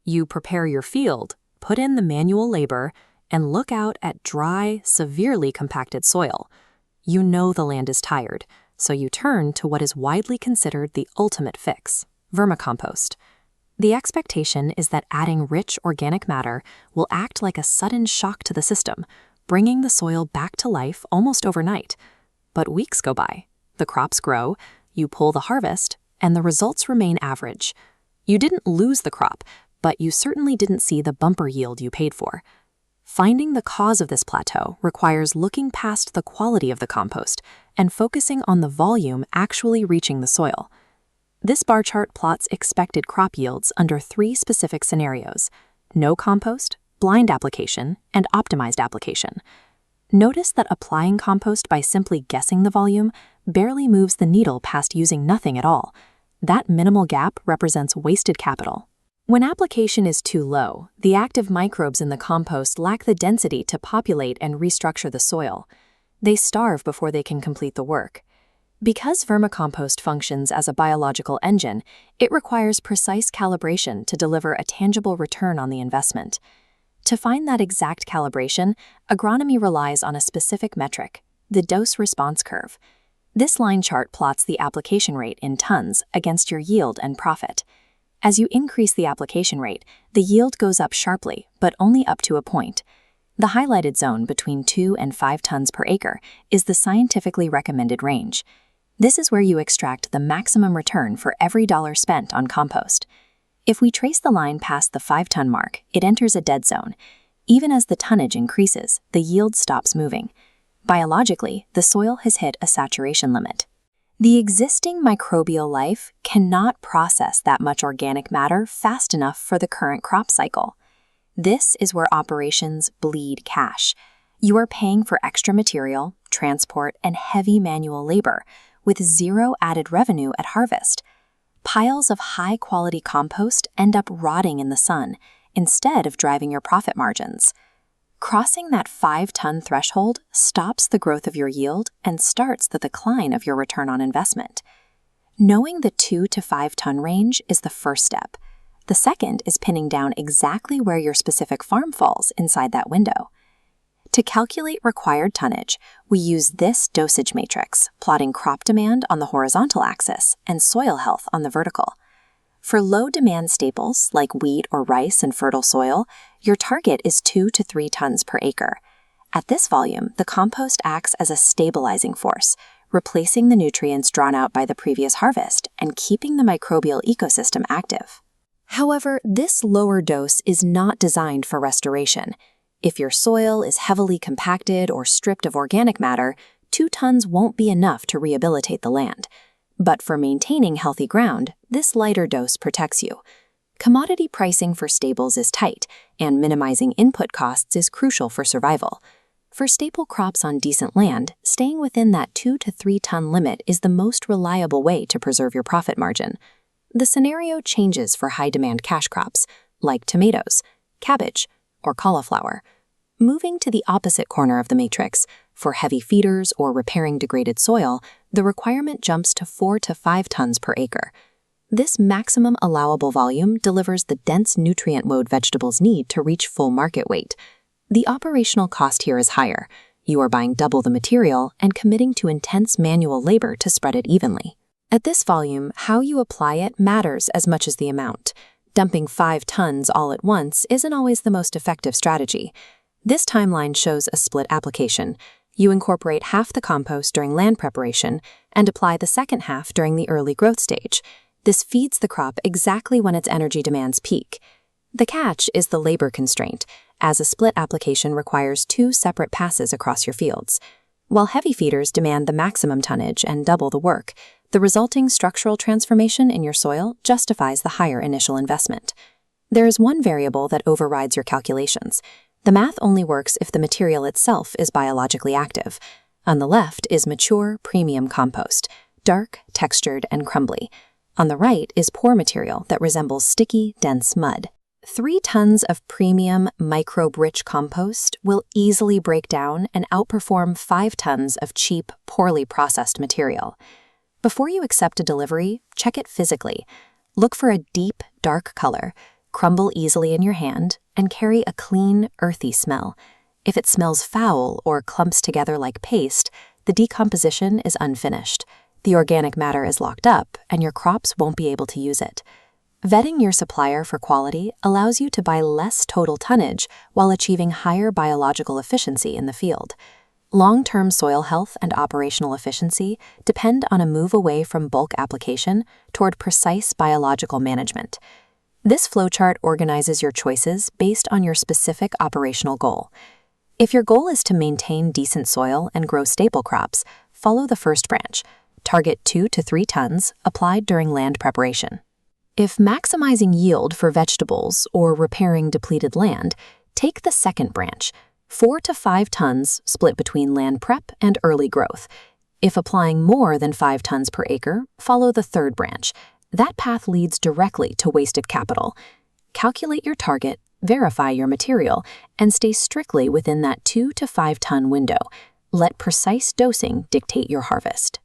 You prepare your field, put in the manual labor, and look out at dry, severely compacted soil. You know the land is tired, so you turn to what is widely considered the ultimate fix: vermicompost. The expectation is that adding rich organic matter will act like a sudden shock to the system, bringing the soil back to life almost overnight. But weeks go by, the crops grow, you pull the harvest, and the results remain average. You didn't lose the crop, but you certainly didn't see the bumper yield you paid for. Finding the cause of this plateau requires looking past the quality of the compost and focusing on the volume actually reaching the soil. This bar chart plots expected crop yields under 3 specific scenarios: no compost, blind application, and optimized application. Notice that applying compost by simply guessing the volume barely moves the needle past using nothing at all. That minimal gap represents wasted capital. When application is too low, the active microbes in the compost lack the density to populate and restructure the soil. They starve before they can complete the work. Because vermicompost functions as a biological engine, it requires precise calibration to deliver a tangible return on the investment. To find that exact calibration, agronomy relies on a specific metric: the dose-response curve. This line chart plots the application rate in tons against your yield and profit. As you increase the application rate, the yield goes up sharply, but only up to a point. The highlighted zone between 2 and 5 tons per acre is the scientifically recommended range. This is where you extract the maximum return for every dollar spent on compost. If we trace the line past the 5-ton mark, it enters a dead zone. Even as the tonnage increases, the yield stops moving. Biologically, the soil has hit a saturation limit. The existing microbial life cannot process that much organic matter fast enough for the current crop cycle. This is where operations bleed cash. You are paying for extra material, transport, and heavy manual labor, with zero added revenue at harvest. Piles of high-quality compost end up rotting in the sun, instead of driving your profit margins. Crossing that 5-ton threshold stops the growth of your yield and starts the decline of your return on investment. Knowing the 2 to 5-ton range is the first step. The second is pinning down exactly where your specific farm falls inside that window. To calculate required tonnage, we use this dosage matrix, plotting crop demand on the horizontal axis and soil health on the vertical. For low-demand staples like wheat or rice in fertile soil, your target is 2 to 3 tons per acre. At this volume, the compost acts as a stabilizing force, replacing the nutrients drawn out by the previous harvest and keeping the microbial ecosystem active. However, this lower dose is not designed for restoration. If your soil is heavily compacted or stripped of organic matter, 2 tons won't be enough to rehabilitate the land. But for maintaining healthy ground, this lighter dose protects you. Commodity pricing for staples is tight, and minimizing input costs is crucial for survival. For staple crops on decent land, staying within that 2 to 3 ton limit is the most reliable way to preserve your profit margin. The scenario changes for high-demand cash crops, like tomatoes, cabbage, or cauliflower. Moving to the opposite corner of the matrix, for heavy feeders or repairing degraded soil, the requirement jumps to 4 to 5 tons per acre. This maximum allowable volume delivers the dense nutrient load vegetables need to reach full market weight. The operational cost here is higher. You are buying double the material and committing to intense manual labor to spread it evenly. At this volume, how you apply it matters as much as the amount. Dumping 5 tons all at once isn't always the most effective strategy. This timeline shows a split application. You incorporate half the compost during land preparation and apply the second half during the early growth stage. This feeds the crop exactly when its energy demands peak. The catch is the labor constraint, as a split application requires 2 separate passes across your fields. While heavy feeders demand the maximum tonnage and double the work, the resulting structural transformation in your soil justifies the higher initial investment. There is one variable that overrides your calculations. The math only works if the material itself is biologically active. On the left is mature, premium compost, dark, textured, and crumbly. On the right is poor material that resembles sticky, dense mud. 3 tons of premium, microbe-rich compost will easily break down and outperform 5 tons of cheap, poorly processed material. Before you accept a delivery, check it physically. Look for a deep, dark color, crumble easily in your hand, and carry a clean, earthy smell. If it smells foul or clumps together like paste, the decomposition is unfinished. The organic matter is locked up, and your crops won't be able to use it. Vetting your supplier for quality allows you to buy less total tonnage while achieving higher biological efficiency in the field. Long-term soil health and operational efficiency depend on a move away from bulk application toward precise biological management. This flowchart organizes your choices based on your specific operational goal. If your goal is to maintain decent soil and grow staple crops, follow the first branch. Target 2 to 3 tons applied during land preparation. If maximizing yield for vegetables or repairing depleted land, take the second branch, 4 to 5 tons split between land prep and early growth. If applying more than 5 tons per acre, follow the third branch. That path leads directly to wasted capital. Calculate your target, verify your material, and stay strictly within that 2 to 5 ton window. Let precise dosing dictate your harvest.